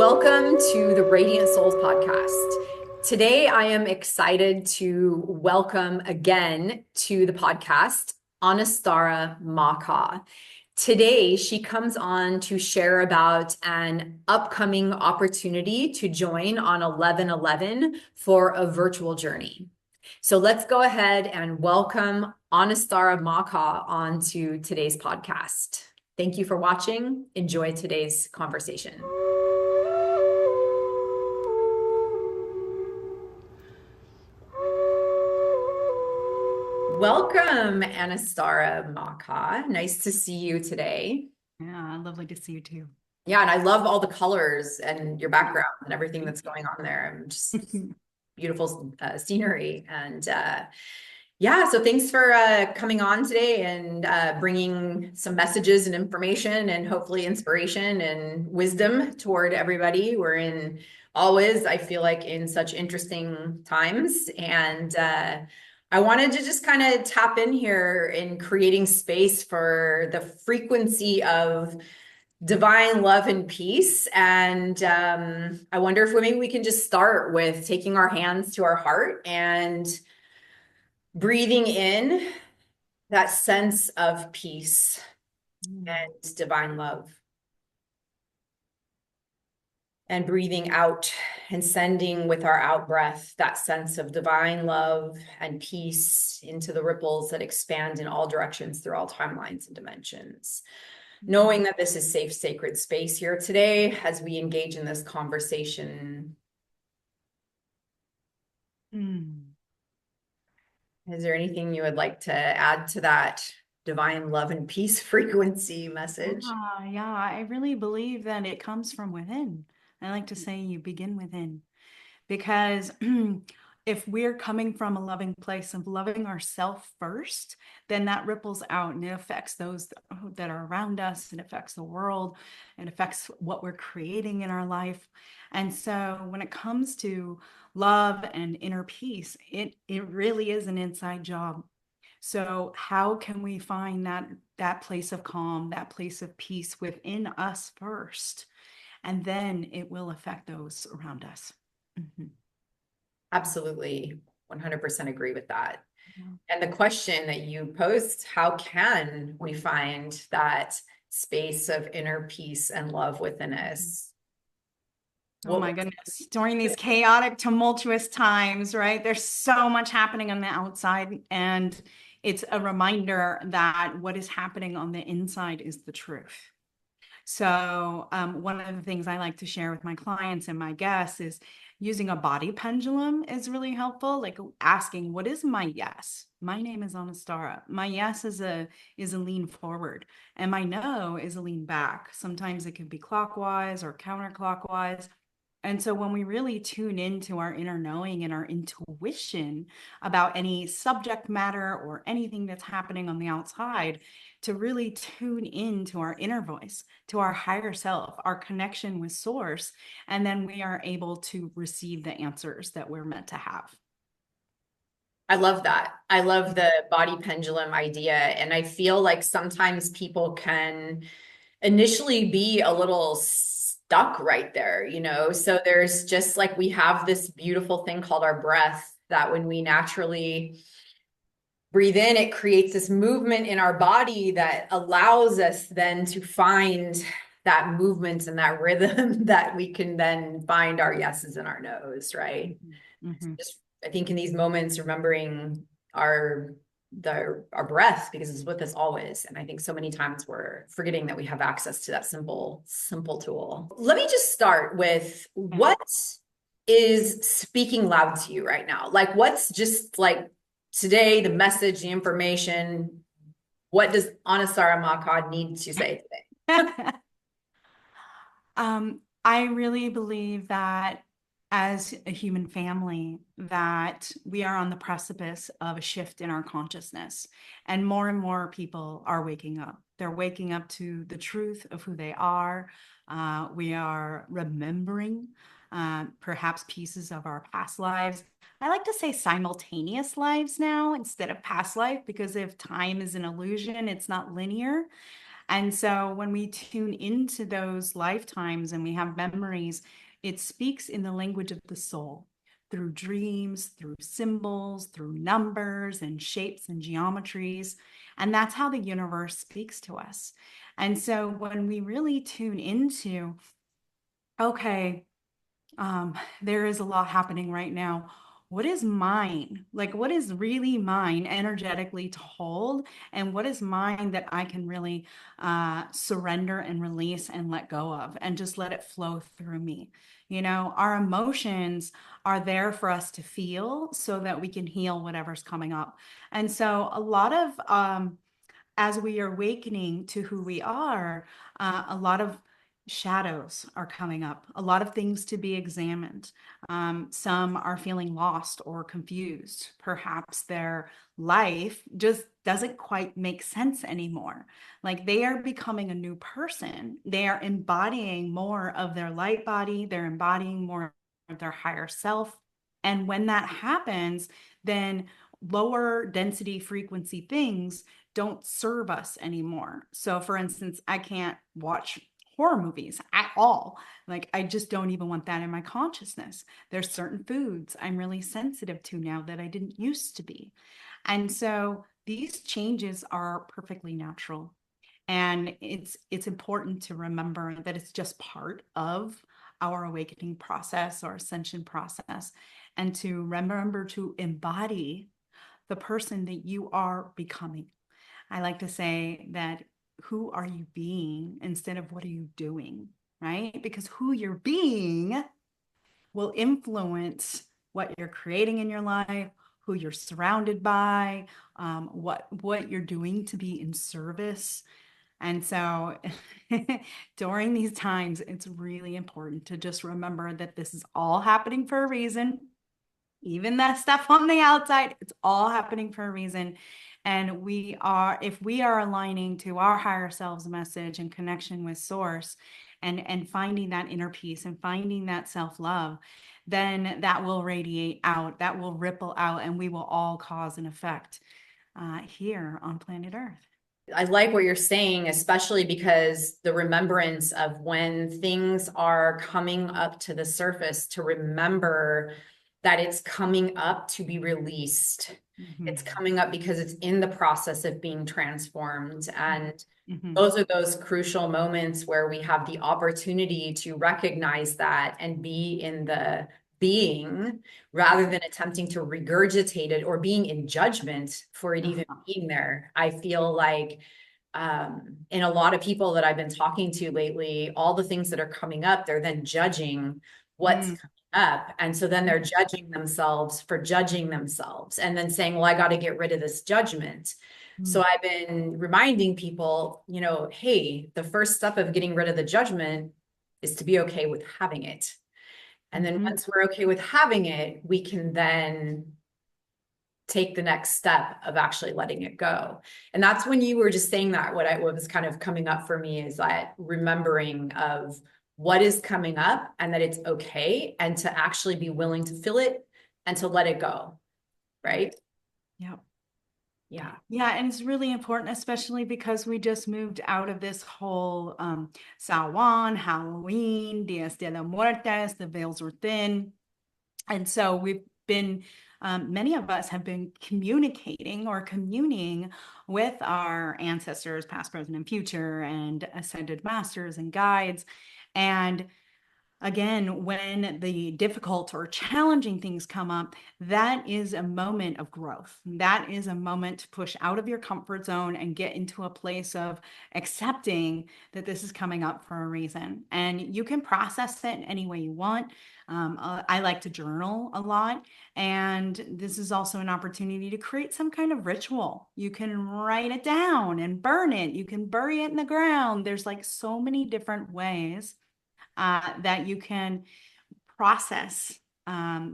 Welcome to the Radiant Souls podcast. Today, I am excited to welcome again to the podcast Anistara Ma Ka. Today, she comes on to share about an upcoming opportunity to join on 11/11 for a virtual journey. So let's go ahead and welcome Anistara Ma Ka onto today's podcast. Thank you for watching. Enjoy today's conversation. Welcome, Anistara Ma Ka. Nice to see you today. Yeah, lovely to see you too. Yeah, and I love all the colors and your background and everything that's going on there. I'm just beautiful scenery. And yeah, so thanks for coming on today and bringing some messages and information and hopefully inspiration and wisdom toward everybody. We're in always, I feel like, in such interesting times. And I wanted to just kind of tap in here in creating space for the frequency of divine love and peace. And I wonder if maybe we can just start with taking our hands to our heart and breathing in that sense of peace and divine love. And breathing out and sending with our out breath that sense of divine love and peace into the ripples that expand in all directions through all timelines and dimensions. Knowing that this is safe, sacred space here today as we engage in this conversation. Is there anything you would like to add to that divine love and peace frequency message? Yeah, I really believe that it comes from within. I like to say you begin within because if we're coming from a loving place of loving ourselves first, then that ripples out and it affects those that are around us. It affects the world. It affects what we're creating in our life. And so when it comes to love and inner peace, it really is an inside job. So how can we find that place of calm, that place of peace within us first? And then it will affect those around us. Mm-hmm. Absolutely, 100% agree with that. Yeah. And the question that you posed, how can we find that space of inner peace and love within us? Oh my goodness. During these chaotic, tumultuous times, right? There's so much happening on the outside, and it's a reminder that what is happening on the inside is the truth. So one of the things I like to share with my clients and my guests is using a body pendulum is really helpful. Like asking, what is my yes? My name is Anastara. My yes is a lean forward, and my no is a lean back. Sometimes it can be clockwise or counterclockwise. And so when we really tune into our inner knowing and our intuition about any subject matter or anything that's happening on the outside, to really tune into our inner voice, to our higher self, our connection with source, and then we are able to receive the answers that we're meant to have. I love that. I love the body pendulum idea. And I feel like sometimes people can initially be a little stuck right there, you know? So there's just like we have this beautiful thing called our breath that when we naturally breathe in, it creates this movement in our body that allows us then to find that movement and that rhythm that we can then find our yeses and our nos, right? Mm-hmm. Just I think in these moments, remembering our breath because it's with us always. And I think so many times we're forgetting that we have access to that simple tool. Let me just start with what is speaking loud to you right now? Like what's just like today, the message, the information, what does Anastara Ma Ka need to say today? I really believe that as a human family, that we are on the precipice of a shift in our consciousness, and more people are waking up. They're waking up to the truth of who they are. We are remembering perhaps pieces of our past lives. I like to say simultaneous lives now instead of past life, because if time is an illusion, it's not linear. And so when we tune into those lifetimes and we have memories, it speaks in the language of the soul through dreams, through symbols, through numbers and shapes and geometries. And that's how the universe speaks to us. And so when we really tune into, okay, there is a lot happening right now. What is mine? Like, what is really mine energetically to hold? And what is mine that I can really surrender and release and let go of and just let it flow through me? You know, our emotions are there for us to feel so that we can heal whatever's coming up. And so, a lot of as we are awakening to who we are, a lot of shadows are coming up, a lot of things to be examined. Some are feeling lost or confused. Perhaps their life just doesn't quite make sense anymore. Like they are becoming a new person. They are embodying more of their light body, they're embodying more of their higher self. And when that happens, then lower density frequency things don't serve us anymore. So, for instance, I can't watch horror movies at all. Like, I just don't even want that in my consciousness. There's certain foods I'm really sensitive to now that I didn't used to be. And so these changes are perfectly natural. And it's important to remember that it's just part of our awakening process or ascension process, and to remember to embody the person that you are becoming. I like to say that who are you being instead of what are you doing, right? Because who you're being will influence what you're creating in your life, who you're surrounded by, what you're doing to be in service. And so during these times, it's really important to just remember that this is all happening for a reason. Even that stuff on the outside, it's all happening for a reason. And if we are aligning to our higher selves message and connection with source and finding that inner peace and finding that self-love, then that will radiate out, that will ripple out, and we will all cause an effect here on planet Earth. I like what you're saying, especially because the remembrance of when things are coming up to the surface, to remember that it's coming up to be released. Mm-hmm. It's coming up because it's in the process of being transformed. And Mm-hmm. those are those crucial moments where we have the opportunity to recognize that and be in the being rather than attempting to regurgitate it or being in judgment for it even being there. I feel like in a lot of people that I've been talking to lately, all the things that are coming up, they're then judging what's coming up. And so then they're judging themselves for judging themselves and then saying, well, I got to get rid of this judgment. So I've been reminding people, you know, hey, the first step of getting rid of the judgment is to be okay with having it. And then once we're okay with having it, we can then take the next step of actually letting it go. And that's when you were just saying that, what was kind of coming up for me is that remembering of what is coming up and that it's okay, and to actually be willing to feel it and to let it go. Right. Yep. Yeah. Yeah, and it's really important, especially because we just moved out of this whole Samhain, Halloween, Dias de los Muertos, the veils were thin. And so many of us have been communicating or communing with our ancestors, past, present, and future, and ascended masters and guides. And again, when the difficult or challenging things come up, that is a moment of growth. That is a moment to push out of your comfort zone and get into a place of accepting that this is coming up for a reason. And you can process it any way you want. I like to journal a lot. And this is also an opportunity to create some kind of ritual. You can write it down and burn it. You can bury it in the ground. There's like so many different ways that you can process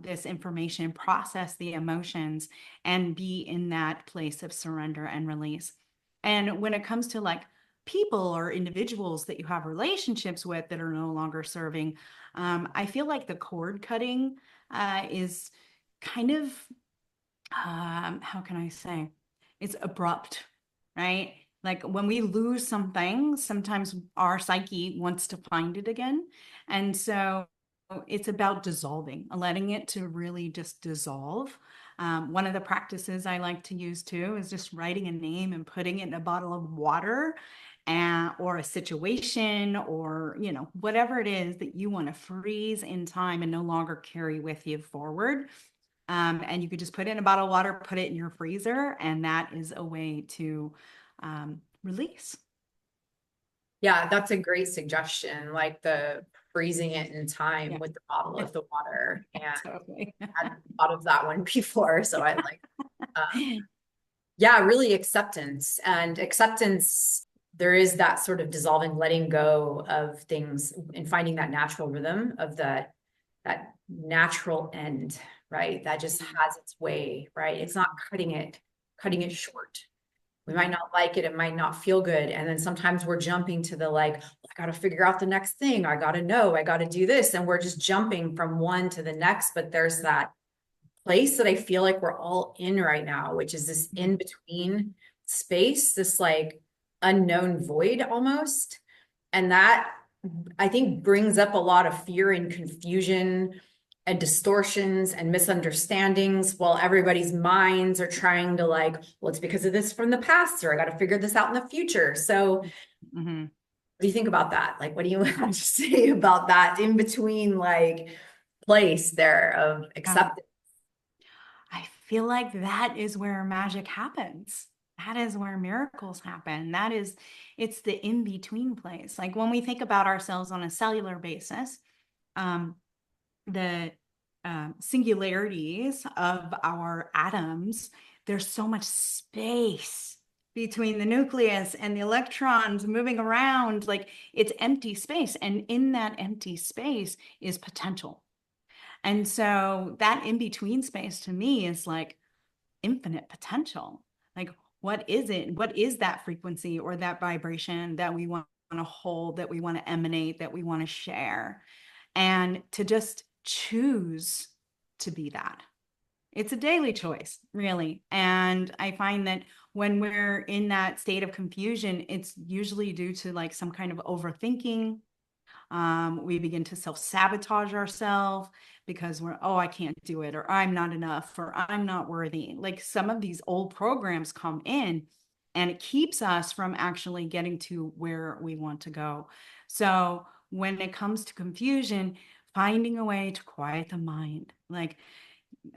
this information, process the emotions, and be in that place of surrender and release. And when it comes to like people or individuals that you have relationships with that are no longer serving, I feel like the cord cutting is kind of, how can I say? It's abrupt, right? Like when we lose something, sometimes our psyche wants to find it again. And so it's about dissolving, letting it to really just dissolve. One of the practices I like to use too is just writing a name and putting it in a bottle of water, or a situation, or, you know, whatever it is that you want to freeze in time and no longer carry with you forward. And you could just put it in a bottle of water, put it in your freezer, and that is a way to release. Yeah, that's a great suggestion. Like the freezing it in time Yeah, with the bottle of the water. And totally. I hadn't thought of that one before. So I like, yeah, really acceptance and acceptance. There is that sort of dissolving, letting go of things and finding that natural rhythm of that natural end, right? That just has its way, right? It's not cutting it short. We might not like it. It might not feel good. And then sometimes we're jumping to the like, I got to figure out the next thing. I got to know, I got to do this. And we're just jumping from one to the next. But there's that place that I feel like we're all in right now, which is this in between space, this like unknown void almost. And that I think brings up a lot of fear and confusion and distortions and misunderstandings while everybody's minds are trying to like, well, it's because of this from the past, or I got to figure this out in the future. So Mm-hmm. what do you think about that? Like, what do you have to say about that in between like place there of acceptance? I feel like that is where magic happens. That is where miracles happen. It's the in between place. Like when we think about ourselves on a cellular basis, um, the singularities of our atoms, there's so much space between the nucleus and the electrons moving around. Like it's empty space. And in that empty space is potential. And so that in between space to me is like infinite potential. Like, what is it? What is that frequency or that vibration that we want to hold, that we want to emanate, that we want to share? And to just choose to be that. It's a daily choice, really. And I find that when we're in that state of confusion, it's usually due to like some kind of overthinking. We begin to self-sabotage ourselves because we're, oh, I can't do it, or I'm not enough, or I'm not worthy. Like some of these old programs come in and it keeps us from actually getting to where we want to go. So when it comes to confusion, finding a way to quiet the mind, like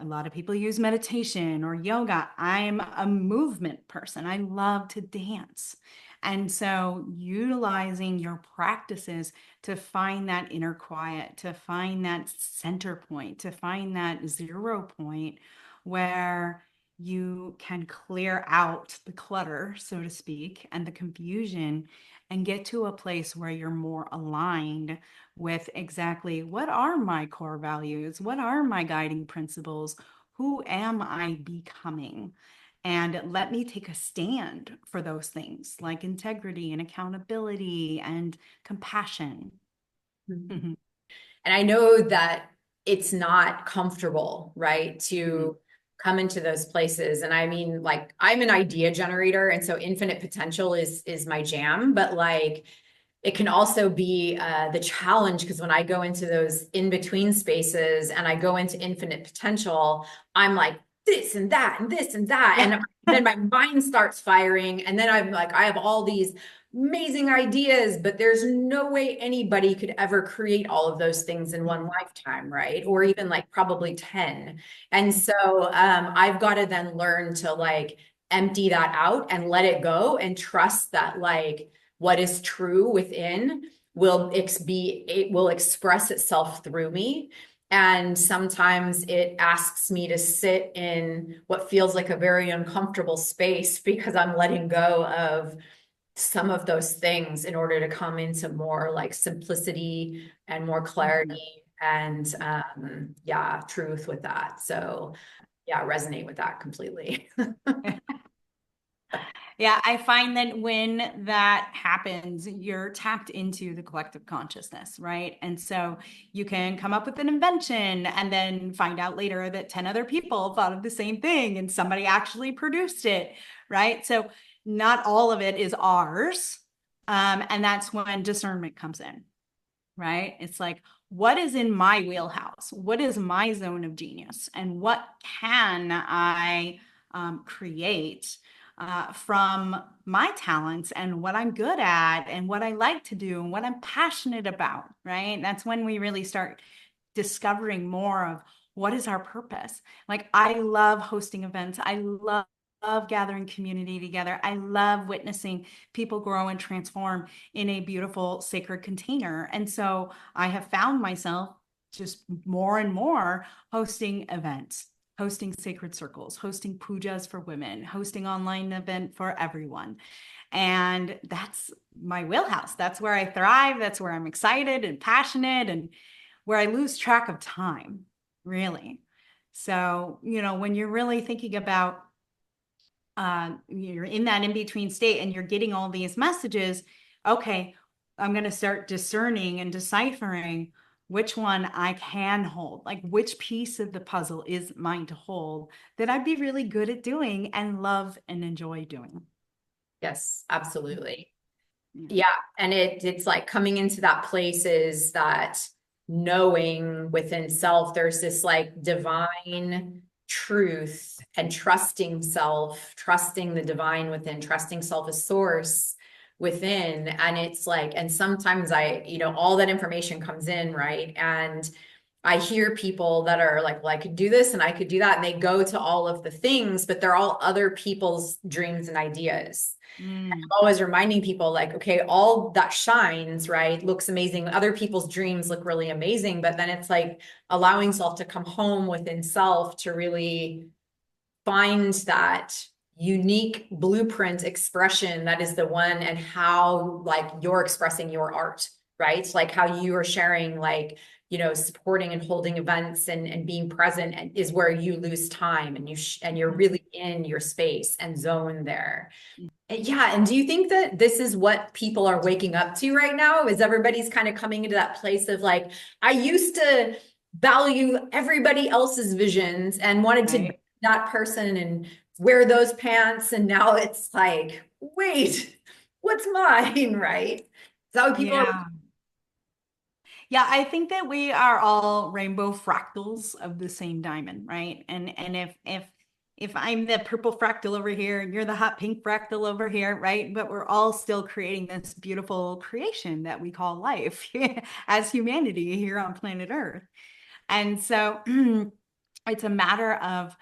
a lot of people use meditation or yoga. I'm a movement person. I love to dance. And so utilizing your practices to find that inner quiet, to find that center point, to find that 0 point where you can clear out the clutter, so to speak, and the confusion, and get to a place where you're more aligned with exactly what are my core values? What are my guiding principles? Who am I becoming? And let me take a stand for those things like integrity and accountability and compassion. Mhm. Mhm. And I know that it's not comfortable, right, Mhm. to come into those places. And I mean, like, I'm an idea generator, and so infinite potential is my jam. But like, it can also be the challenge because when I go into those in between spaces and I go into infinite potential, I'm like this and that and this and that. Yeah. And then my mind starts firing. And then I'm like, I have all these amazing ideas, but there's no way anybody could ever create all of those things in one lifetime, right? Or even like probably 10. And so I've got to then learn to like empty that out and let it go and trust that like, what is true within it will express itself through me. And sometimes it asks me to sit in what feels like a very uncomfortable space because I'm letting go of some of those things in order to come into more like simplicity and more clarity and yeah, truth with that. So yeah, resonate with that completely. Yeah, I find that when that happens, you're tapped into the collective consciousness, right? And so you can come up with an invention and then find out later that 10 other people thought of the same thing and somebody actually produced it, right? So not all of it is ours. And that's when discernment comes in, right? It's like, what is in my wheelhouse? What is my zone of genius? And what can I create from my talents and what I'm good at and what I like to do and what I'm passionate about, right? That's when we really start discovering more of what is our purpose. Like, I love hosting events. I love gathering community together. I love witnessing people grow and transform in a beautiful sacred container. And so I have found myself just more and more hosting events, hosting sacred circles, hosting pujas for women, hosting online event for everyone. And that's my wheelhouse. That's where I thrive. That's where I'm excited and passionate and where I lose track of time, really. So, when you're really thinking about you're in that in-between state and you're getting all these messages, okay, I'm going to start discerning and deciphering which one I can hold, like which piece of the puzzle is mine to hold that I'd be really good at doing and love and enjoy doing. Yes, absolutely. Yeah. And it's like coming into that place is that knowing within self, there's this like divine truth and trusting self, trusting the divine within, trusting self as source within. And it's like, and sometimes all that information comes in, right? And I hear people that are like, well, I could do this and I could do that. And they go to all of the things, but they're all other people's dreams and ideas. I'm always reminding people like, okay, all that shines, right, looks amazing. Other people's dreams look really amazing, but then it's like allowing self to come home within self to really find that unique blueprint expression that is the one, and how like you're expressing your art, right? Like how you are sharing, like, supporting and holding events and being present, and is where you lose time and you're really in your space and zone there. Yeah. And do you think that this is what people are waking up to right now? Is everybody's kind of coming into that place of like, I used to value everybody else's visions and wanted to be that person and wear those pants. And now it's like, wait, what's mine? Right? Is that what people are? Yeah, I think that we are all rainbow fractals of the same diamond, right? And if I'm the purple fractal over here and you're the hot pink fractal over here, right? But we're all still creating this beautiful creation that we call life as humanity here on planet Earth. And so it's a matter of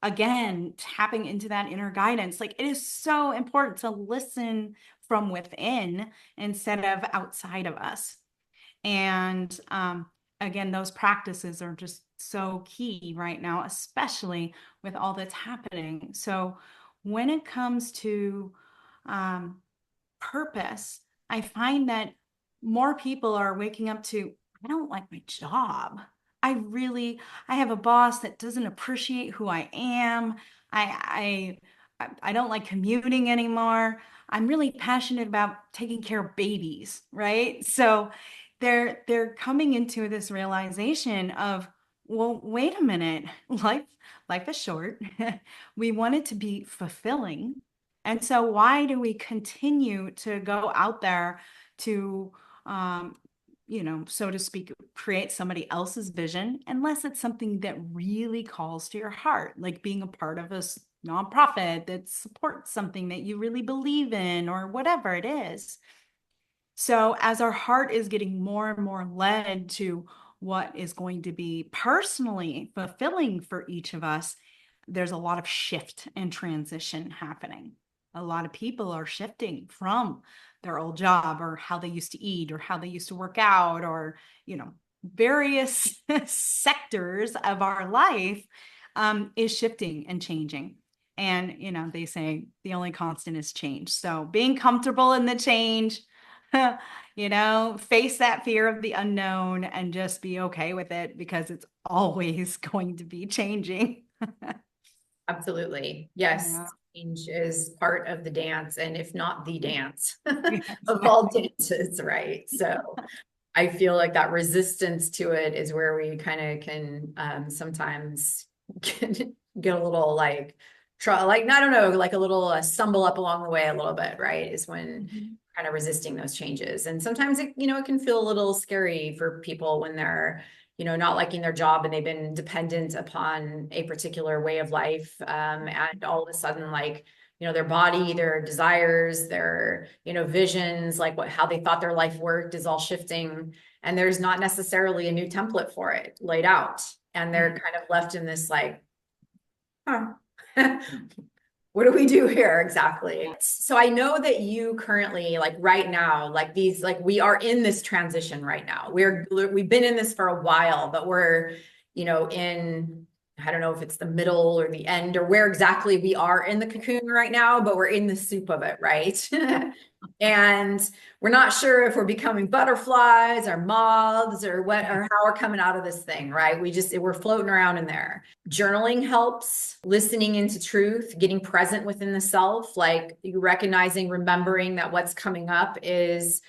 again tapping into that inner guidance. Like, it is so important to listen from within instead of outside of us. And again, those practices are just so key right now, especially with all that's happening. So when it comes to purpose, I find that more people are waking up to, I don't like my job. I have a boss that doesn't appreciate who I am. I don't like commuting anymore. I'm really passionate about taking care of babies, right? So they're coming into this realization of, well, wait a minute, life is short. We want it to be fulfilling. And so why do we continue to go out there to so to speak, create somebody else's vision, unless it's something that really calls to your heart, like being a part of a nonprofit that supports something that you really believe in or whatever it is. So as our heart is getting more and more led to what is going to be personally fulfilling for each of us, there's a lot of shift and transition happening. A lot of people are shifting from their old job or how they used to eat or how they used to work out or, various sectors of our life is shifting and changing. And, they say the only constant is change. So being comfortable in the change, face that fear of the unknown and just be okay with it because it's always going to be changing. Absolutely. Yes. Yeah. Change is part of the dance, and if not the dance Yes. of all dances, right? So I feel like that resistance to it is where we kind of can sometimes get a little like try, like, I don't know, like a little stumble up along the way a little bit, right? Is when Mhm. kind of resisting those changes. And sometimes it, it can feel a little scary for people when they're, not liking their job and they've been dependent upon a particular way of life. And all of a sudden, like, their body, their desires, their, visions, like how they thought their life worked is all shifting. And there's not necessarily a new template for it laid out. And they're kind of left in this like, huh. What do we do here exactly? So I know that you currently, like right now, like we are in this transition right now. We've been in this for a while, but we're, in, I don't know if it's the middle or the end or where exactly we are in the cocoon right now, but we're in the soup of it, right? And we're not sure if we're becoming butterflies or moths or what, or how we're coming out of this thing, right? We're floating around in there. Journaling helps, listening into truth, getting present within the self, like you recognizing, remembering that what's coming up is,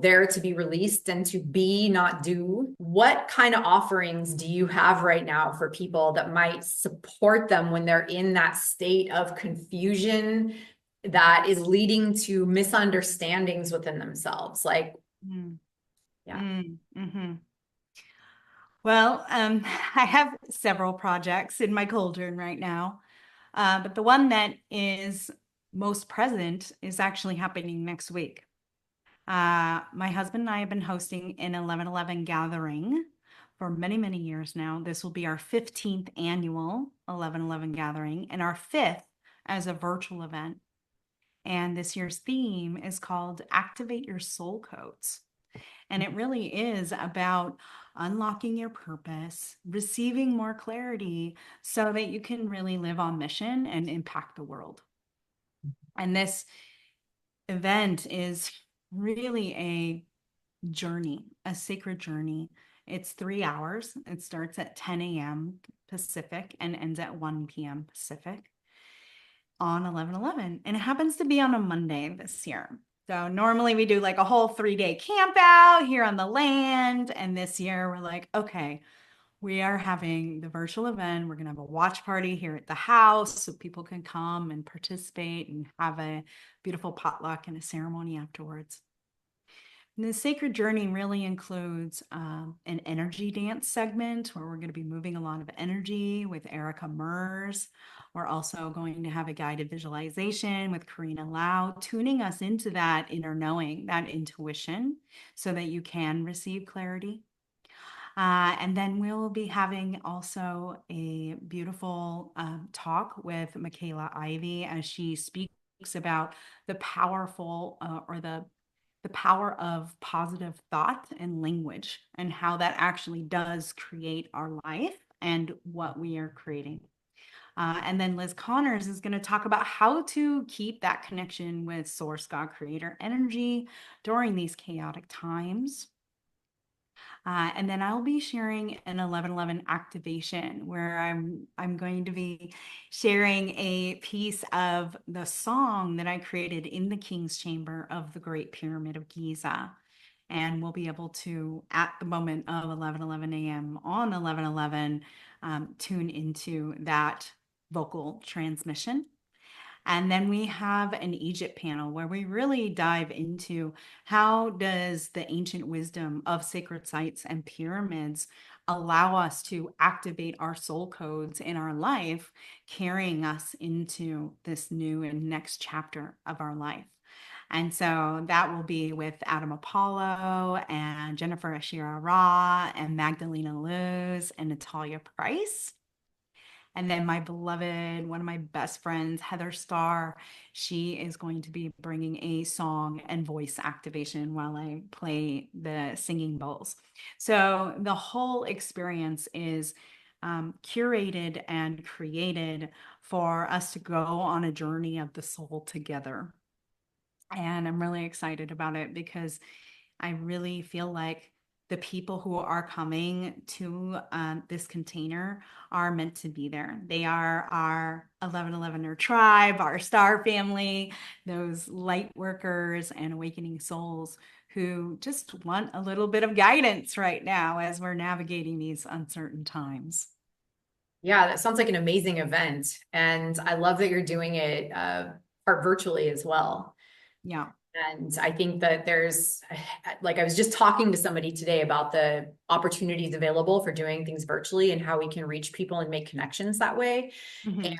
there to be released and to be, not do. What kind of offerings do you have right now for people that might support them when they're in that state of confusion that is leading to misunderstandings within themselves? Like, Mm. yeah. Mm-hmm. Well, I have several projects in my cauldron right now, but the one that is most present is actually happening next week. My husband and I have been hosting an 11/11 gathering for many, many years now. This will be our 15th annual 11/11 gathering and our fifth as a virtual event. And this year's theme is called Activate Your Soul Codes. And it really is about unlocking your purpose, receiving more clarity so that you can really live on mission and impact the world. And this event is really a journey, a sacred journey. It's 3 hours. It starts at 10 a.m. Pacific and ends at 1 p.m. Pacific on 11/11. And it happens to be on a Monday this year. So normally we do like a whole 3-day camp out here on the land. And this year we're like, okay, we are having the virtual event. We're going to have a watch party here at the house so people can come and participate and have a beautiful potluck and a ceremony afterwards. And the sacred journey really includes an energy dance segment where we're going to be moving a lot of energy with Erica Mers. We're also going to have a guided visualization with Karina Lau, tuning us into that inner knowing, that intuition, so that you can receive clarity. And then we'll be having also a beautiful talk with Michaela Ivy as she speaks about the powerful or the power of positive thought and language and how that actually does create our life and what we are creating. And then Liz Connors is going to talk about how to keep that connection with Source God Creator energy during these chaotic times. And then I'll be sharing an 11/11 activation where I'm going to be sharing a piece of the song that I created in the King's Chamber of the Great Pyramid of Giza. And we'll be able to, at the moment of 11:11 a.m. on 11/11, tune into that vocal transmission. And then we have an Egypt panel where we really dive into how does the ancient wisdom of sacred sites and pyramids allow us to activate our soul codes in our life, carrying us into this new and next chapter of our life. And so that will be with Adam Apollo and Jennifer Ashira Ra and Magdalena Luz and Natalia Price. And then my beloved, one of my best friends, Heather Starr, she is going to be bringing a song and voice activation while I play the singing bowls. So the whole experience is curated and created for us to go on a journey of the soul together. And I'm really excited about it because I really feel like the people who are coming to this container are meant to be there. They are our 11/11er tribe, our star family, those light workers and awakening souls who just want a little bit of guidance right now as we're navigating these uncertain times. Yeah, that sounds like an amazing event. And I love that you're doing it part virtually as well. Yeah. And I think that there's, like, I was just talking to somebody today about the opportunities available for doing things virtually and how we can reach people and make connections that way. And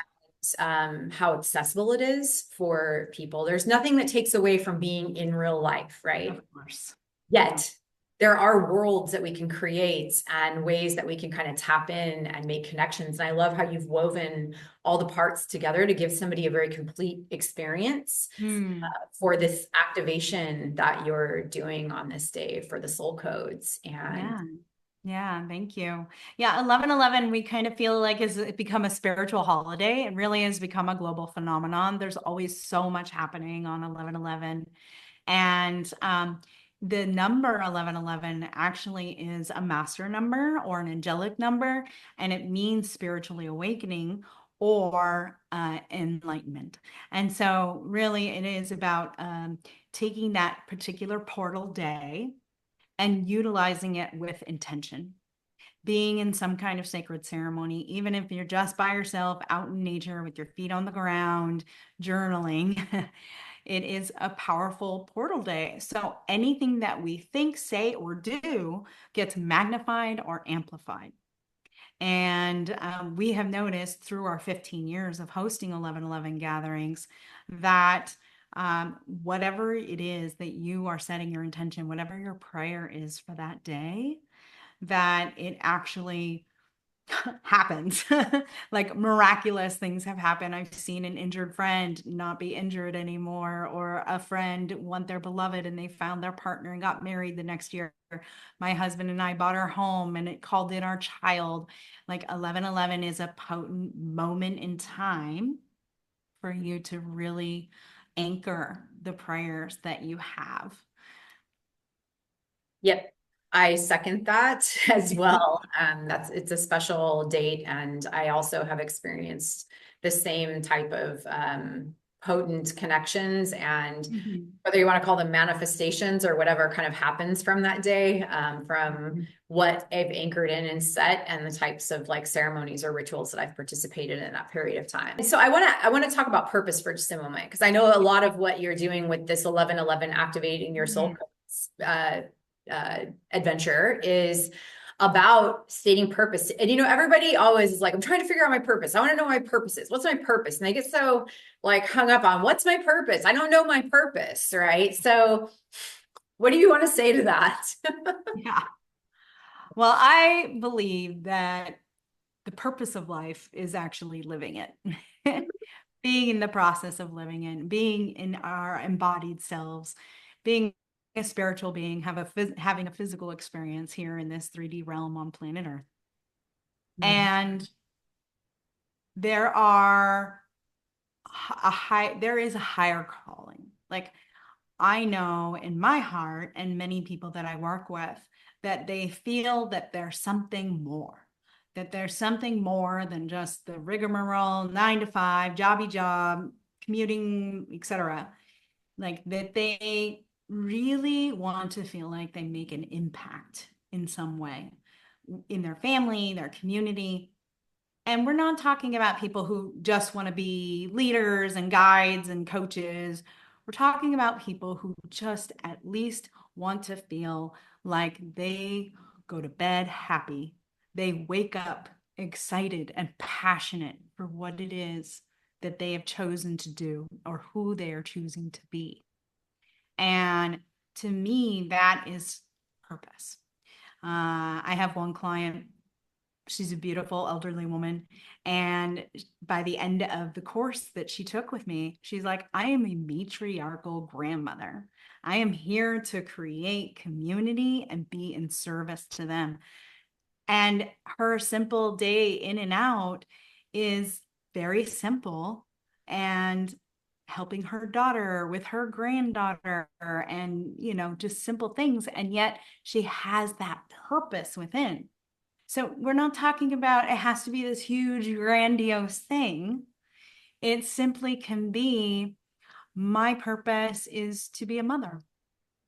Mhm. how accessible it is for people. There's nothing that takes away from being in real life, Of right? course. Yeah. Yet there are worlds that we can create and ways that we can kind of tap in and make connections. And I love how you've woven all the parts together to give somebody a very complete experience Hmm. for this activation that you're doing on this day for the soul codes. And Yeah. Yeah, thank you. Yeah, 11/11, we kind of feel like has become a spiritual holiday. It really has become a global phenomenon. There's always so much happening on 11/11. And the number 11/11 actually is a master number or an angelic number, and it means spiritually awakening or enlightenment. And so, really, it is about taking that particular portal day and utilizing it with intention, being in some kind of sacred ceremony, even if you're just by yourself out in nature with your feet on the ground, journaling. It is a powerful portal day. So anything that we think, say, or do gets magnified or amplified. And we have noticed through our 15 years of hosting 11/11 gatherings that whatever it is that you are setting your intention, whatever your prayer is for that day, that it actually happens. Like miraculous things have happened. I've seen an injured friend not be injured anymore, or a friend want their beloved and they found their partner and got married the next year. My husband and I bought our home and it called in our child. Like 11/11 is a potent moment in time for you to really anchor the prayers that you have. yep, I second that as well. It's a special date, and I also have experienced the same type of potent connections, and Mhm. whether you want to call them manifestations or whatever kind of happens from that day, from what I've anchored in and set, and the types of like ceremonies or rituals that I've participated in that period of time. So I want to talk about purpose for just a moment, because I know a lot of what you're doing with this 11/11 activating your soul Mhm. codes, adventure is about stating purpose. And everybody always is like, I'm trying to figure out my purpose. I want to know what my purpose is. What's my purpose? And they get so like hung up on what's my purpose? I don't know my purpose, right? So what do you want to say to that? Yeah. Well, I believe that the purpose of life is actually living it, being in the process of living it, being in our embodied selves, being a spiritual being, having a physical experience here in this 3D realm on planet Earth. Mm. And there are there is a higher calling. Like I know in my heart and many people that I work with that they feel that there's something more, that there's something more than just the rigmarole, 9 to 5, jobby job, commuting, etc. Like that they really want to feel like they make an impact in some way in their family, their community. And we're not talking about people who just want to be leaders and guides and coaches. We're talking about people who just at least want to feel like they go to bed happy. They wake up excited and passionate for what it is that they have chosen to do or who they are choosing to be. And to me, that is purpose. I have one client, she's a beautiful elderly woman. And by the end of the course that she took with me, she's like, I am a matriarchal grandmother. I am here to create community and be in service to them. And her simple day in and out is very simple and helping her daughter with her granddaughter and, just simple things. And yet she has that purpose within. So we're not talking about it has to be this huge, grandiose thing. It simply can be my purpose is to be a mother.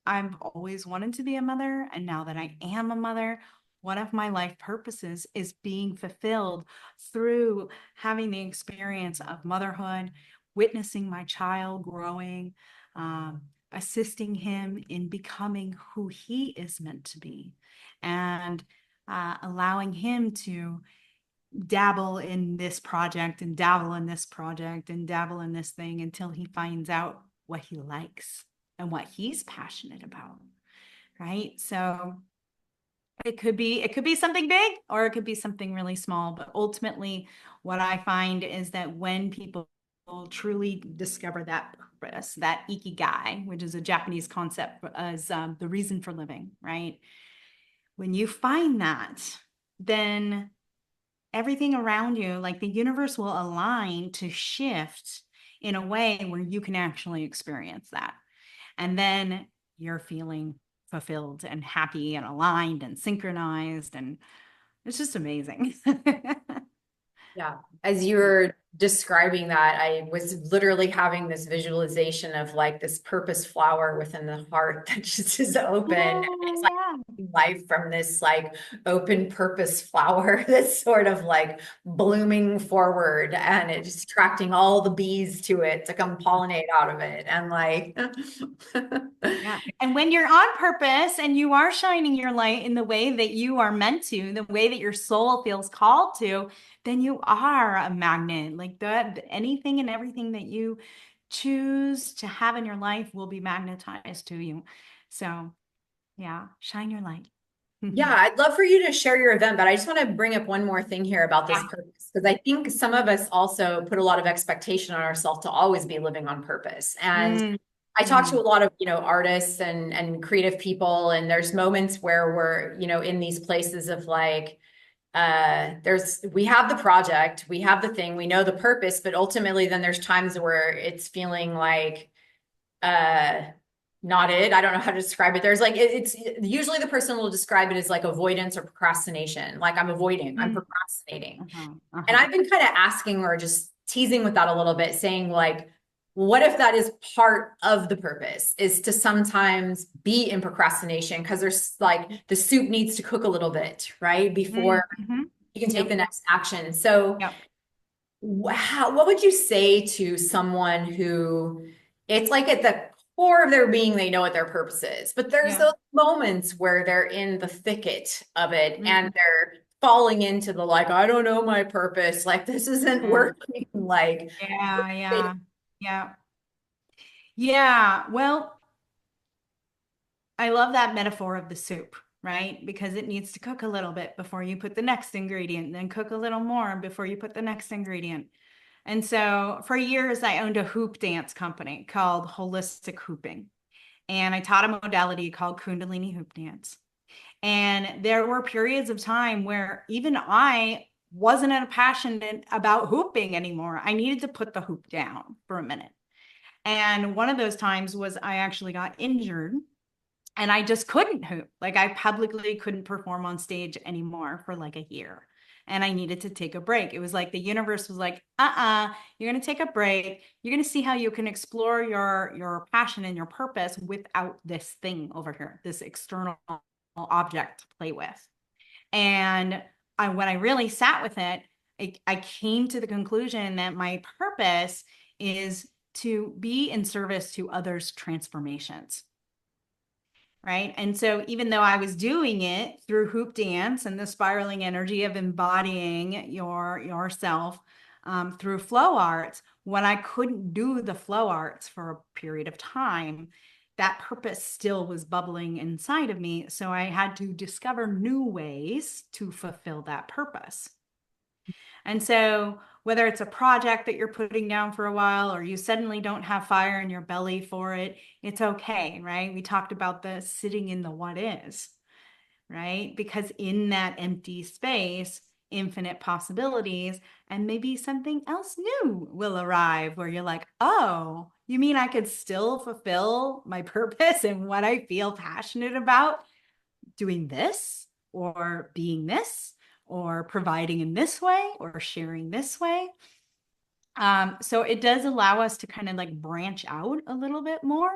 I've always wanted to be a mother. And now that I am a mother, one of my life purposes is being fulfilled through having the experience of motherhood, witnessing my child growing, assisting him in becoming who he is meant to be, and allowing him to dabble in this project and dabble in this project and dabble in this thing until he finds out what he likes and what he's passionate about. Right. So it could be something big or it could be something really small. But ultimately, what I find is that when people truly discover that purpose, that ikigai, which is a Japanese concept as the reason for living, right? When you find that, then everything around you, like the universe will align to shift in a way where you can actually experience that. And then you're feeling fulfilled and happy and aligned and synchronized. And it's just amazing. Yeah. As you were describing that, I was literally having this visualization of like this purpose flower within the heart that just is open. And it's like Yeah. life from this like open purpose flower that's sort of like blooming forward, and it's attracting all the bees to it to come pollinate out of it. And like, Yeah. And when you're on purpose and you are shining your light in the way that you are meant to, the way that your soul feels called to, then you are a magnet. Like that, anything and everything that you choose to have in your life will be magnetized to you. So, yeah, shine your light. yeah, I'd love for you to share your event, but I just want to bring up one more thing here about this Yeah. purpose, because I think some of us also put a lot of expectation on ourselves to always be living on purpose. And Mm, I talk to mm, a lot of, artists and creative people, and there's moments where we're, in these places of like, we have the project, we have the thing, we know the purpose, but ultimately then there's times where it's feeling like, uh, not it. I don't know how to describe it. There's like, it's usually the person will describe it as like avoidance or procrastination. Like I'm avoiding, I'm mm. procrastinating. Uh-huh, And uh-huh. I've been kind of asking or just teasing with that a little bit, saying like, what if that is part of the purpose, is to sometimes be in procrastination because there's like the soup needs to cook a little bit, right? Before Mm-hmm. you can take Yep. the next action. So Yep. what would you say to someone who it's like at the core of their being, they know what their purpose is, but there's Yeah. those moments where they're in the thicket of it and Mm, they're falling into the like, I don't know my purpose, like this isn't mm. working, like Yeah, yeah, yeah. Yeah. Well, I love that metaphor of the soup, right? Because it needs to cook a little bit before you put the next ingredient, then cook a little more before you put the next ingredient. And so for years, I owned a hoop dance company called Holistic Hooping. And I taught a modality called Kundalini Hoop Dance. And there were periods of time where even I wasn't passionate about hooping anymore. I needed to put the hoop down for a minute. And one of those times was I actually got injured and I just couldn't hoop. Like I publicly couldn't perform on stage anymore for like a year. And I needed to take a break. It was like the universe was like, you're going to take a break. You're going to see how you can explore your passion and your purpose without this thing over here, this external object to play with. And when I really sat with it, I came to the conclusion that my purpose is to be in service to others' transformations. Right. And so even though I was doing it through hoop dance and the spiraling energy of embodying yourself through flow arts, when I couldn't do the flow arts for a period of time, that purpose still was bubbling inside of me. So I had to discover new ways to fulfill that purpose. And so, whether it's a project that you're putting down for a while or you suddenly don't have fire in your belly for it, it's okay, right? We talked about the sitting in the what is, right? Because in that empty space, infinite possibilities, and maybe something else new will arrive where you're like, oh, you mean I could still fulfill my purpose and what I feel passionate about doing this or being this or providing in this way or sharing this way. So it does allow us to kind of like branch out a little bit more.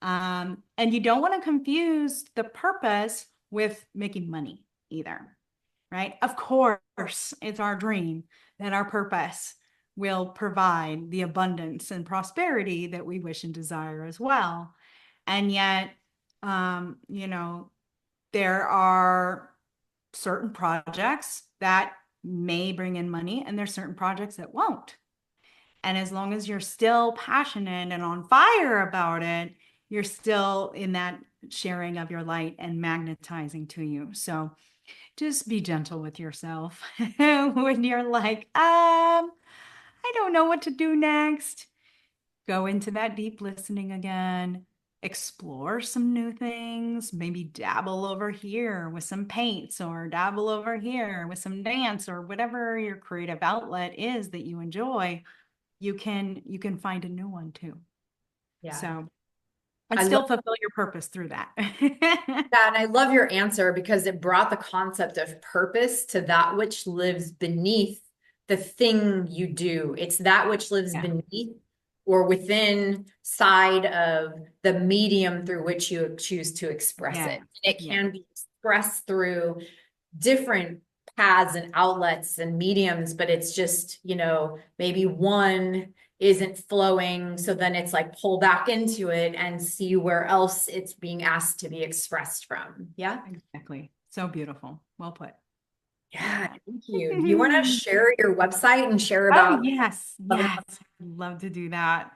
And you don't want to confuse the purpose with making money either, right? Of course, it's our dream that our purpose will provide the abundance and prosperity that we wish and desire as well. And yet, you know, there are certain projects that may bring in money, and there's certain projects that won't. And as long as you're still passionate and on fire about it, you're still in that sharing of your light and magnetizing to you. So just be gentle with yourself when you're like, I don't know what to do next. Go into that deep listening again, explore some new things, maybe dabble over here with some paints or dabble over here with some dance or whatever your creative outlet is that you enjoy. You can find a new one too. Yeah. So and I still love fulfill your purpose through that. that. And I love your answer because it brought the concept of purpose to that which lives beneath the thing you do. It's that which lives Yeah. beneath or within side of the medium through which you choose to express Yeah. it. It Yeah. can be expressed through different paths and outlets and mediums, but it's just, maybe one isn't flowing. So then it's like pull back into it and see where else it's being asked to be expressed from. Yeah. Exactly. So beautiful. Well put. Yeah. Thank you. Do you want to share your website and share Oh, about yes. Love Yes. I'd love to do that.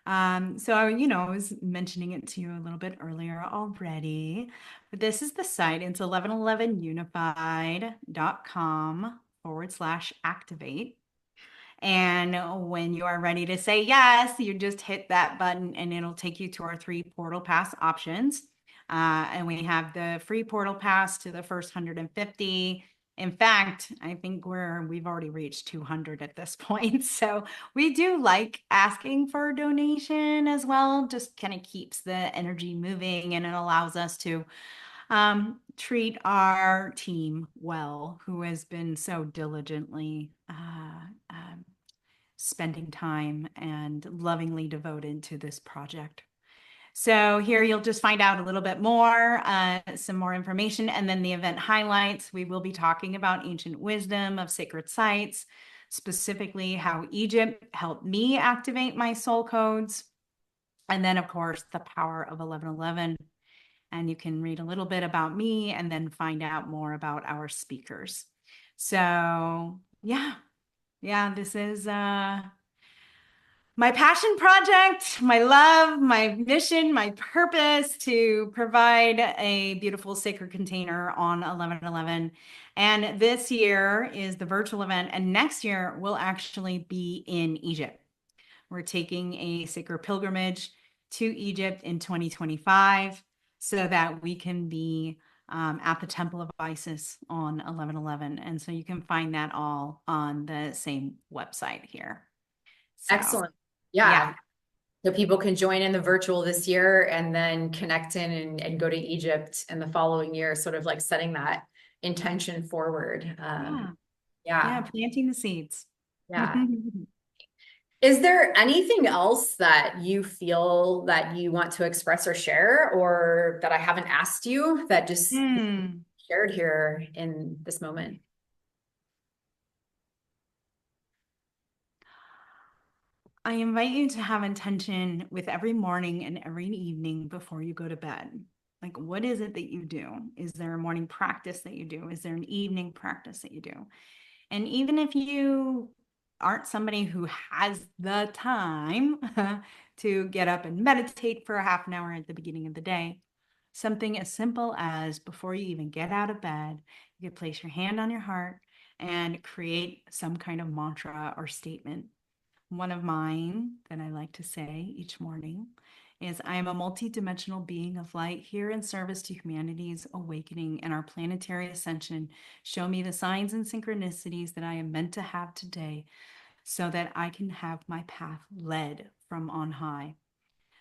So, I was mentioning it to you a little bit earlier already, but this is the site. It's 1111unified.com/activate. And when you are ready to say yes, you just hit that button and it'll take you to our 3 portal pass options. And we have the free portal pass to the first 150. In fact, I think we've already reached 200 at this point. So we do like asking for a donation as well. Just kind of keeps the energy moving and it allows us to treat our team well, who has been so diligently spending time and lovingly devoted to this project. So here you'll just find out a little bit more, some more information, and then the event highlights. We will be talking about ancient wisdom of sacred sites, specifically how Egypt helped me activate my soul codes. And then, of course, the power of 1111. And you can read a little bit about me and then find out more about our speakers. So yeah, this is my passion project, my love, my mission, my purpose to provide a beautiful sacred container on 1111. And this year is the virtual event, and next year will actually be in Egypt. We're taking a sacred pilgrimage to Egypt in 2025 so that we can be at the Temple of Isis on 1111. And so you can find that all on the same website here. So, Excellent. yeah. Yeah. So people can join in the virtual this year and then connect in and go to Egypt in the following year, sort of like setting that intention forward. Yeah, planting the seeds. Yeah. Is there anything else that you feel that you want to express or share, or that I haven't asked you that just shared here in this moment? I invite you to have intention with every morning and every evening before you go to bed. Like, what is it that you do? Is there a morning practice that you do? Is there an evening practice that you do? And even if you aren't somebody who has the time to get up and meditate for a half an hour at the beginning of the day, something as simple as before you even get out of bed, you could place your hand on your heart and create some kind of mantra or statement. One of mine that I like to say each morning is I am a multidimensional being of light here in service to humanity's awakening and our planetary ascension. Show me the signs and synchronicities that I am meant to have today so that I can have my path led from on high.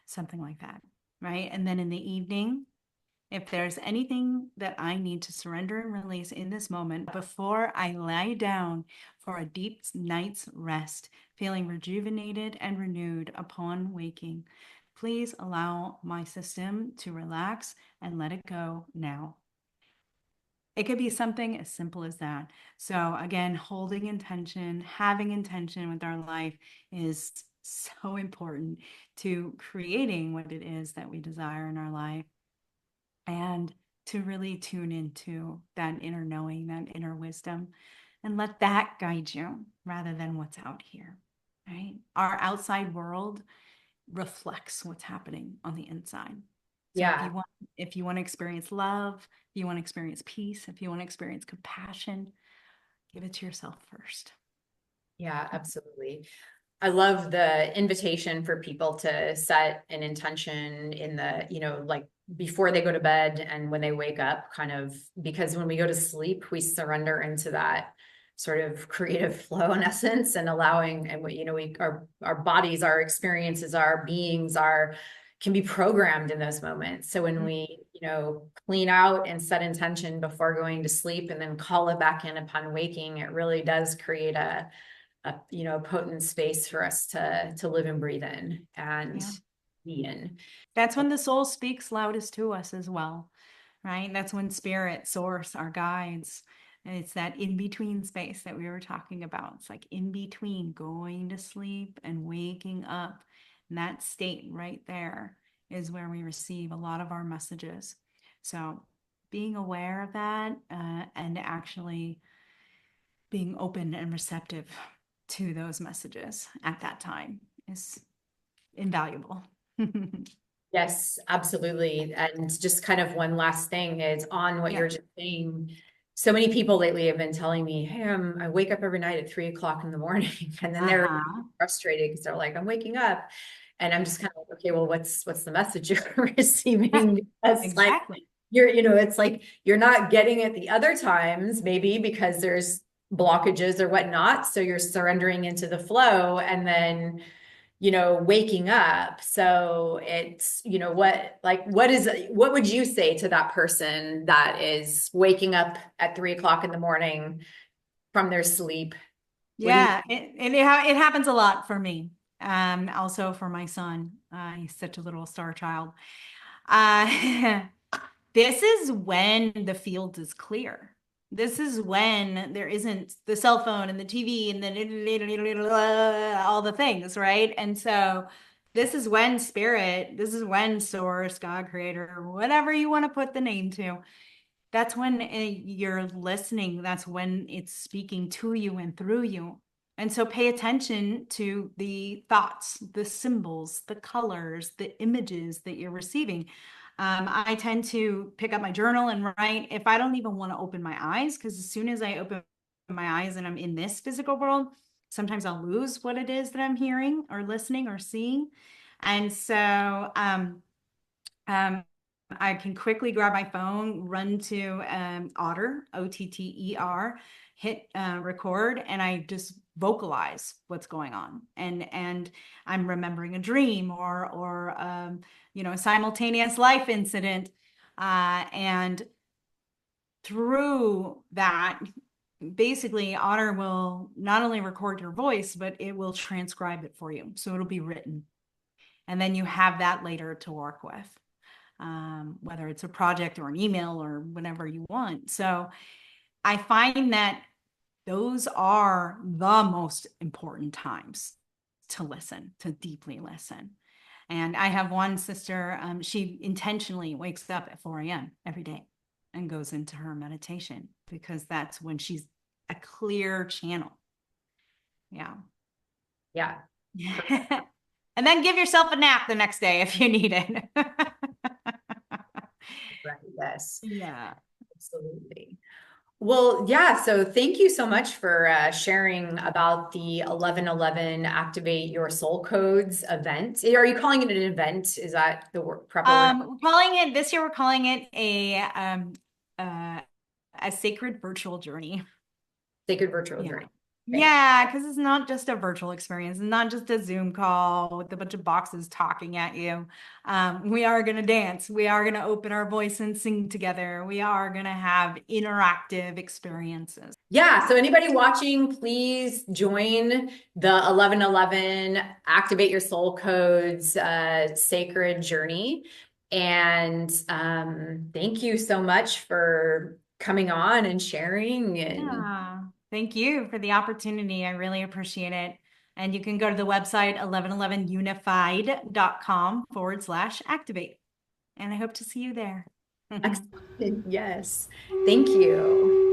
Something like that, right? And then in the evening, if there's anything that I need to surrender and release in this moment before I lie down for a deep night's rest, feeling rejuvenated and renewed upon waking, please allow my system to relax and let it go now. It could be something as simple as that. So again, holding intention, having intention with our life is so important to creating what it is that we desire in our life, and to really tune into that inner knowing, that inner wisdom, and let that guide you rather than what's out here, right? Our outside world reflects what's happening on the inside. So Yeah. if you want to experience love, if you want to experience peace, if you want to experience compassion, give it to yourself first. Yeah, absolutely. I love the invitation for people to set an intention in the, like before they go to bed and when they wake up, kind of, because when we go to sleep, we surrender into that sort of creative flow in essence, and allowing, and our bodies, our experiences, our beings can be programmed in those moments. So when we, clean out and set intention before going to sleep and then call it back in upon waking, it really does create a potent space for us to live and breathe in and be in. That's when the soul speaks loudest to us as well, right? That's when spirit, source, our guides, and it's that in-between space that we were talking about. It's like in between going to sleep and waking up. And that state right there is where we receive a lot of our messages. So being aware of that, and actually being open and receptive to those messages at that time is invaluable. Yes, absolutely. And just kind of one last thing is on what you're just saying. So many people lately have been telling me, hey, I wake up every night at 3 o'clock in the morning. And then they're frustrated because they're like, I'm waking up. And I'm just kind of like, okay, well, what's the message you're receiving? Because Exactly. like it's like you're not getting it the other times, maybe because there's blockages or whatnot. So you're surrendering into the flow and then waking up. So it's, what would you say to that person that is waking up at 3 o'clock in the morning from their sleep? Yeah, it happens a lot for me. Also for my son. He's such a little star child. This is when the field is clear. This is when there isn't the cell phone and the TV and then all the things, right? And so this is when spirit, this is when source, God, creator, whatever you want to put the name to, that's when you're listening. That's when it's speaking to you and through you. And so pay attention to the thoughts, the symbols, the colors, the images that you're receiving. I tend to pick up my journal and write if I don't even want to open my eyes, because as soon as I open my eyes and I'm in this physical world, sometimes I'll lose what it is that I'm hearing or listening or seeing. And so I can quickly grab my phone, run to Otter, Otter, hit record, and I just vocalize what's going on. And I'm remembering a dream or a simultaneous life incident. And through that, basically, Otter will not only record your voice, but it will transcribe it for you. So it'll be written. And then you have that later to work with. Whether it's a project or an email or whatever you want. So I find that those are the most important times to listen, to deeply listen. And I have one sister, she intentionally wakes up at 4 a.m. every day and goes into her meditation because that's when she's a clear channel. Yeah. Yeah. And then give yourself a nap the next day if you need it. Right. Yes. Yeah. Absolutely. Well, yeah. So thank you so much for sharing about the 1111 Activate Your Soul Codes event. Are you calling it an event? Is that the proper word? This year we're calling it a sacred virtual journey. Sacred Virtual Journey. Okay. Yeah, because it's not just a virtual experience, it's not just a Zoom call with a bunch of boxes talking at you. We are going to dance. We are going to open our voice and sing together. We are going to have interactive experiences. Yeah. So anybody watching, please join the 1111 Activate Your Soul Codes Sacred Journey. And thank you so much for coming on and sharing. And Yeah. Thank you for the opportunity. I really appreciate it. And you can go to the website 1111unified.com/activate. And I hope to see you there. excellent. Yes. Thank you.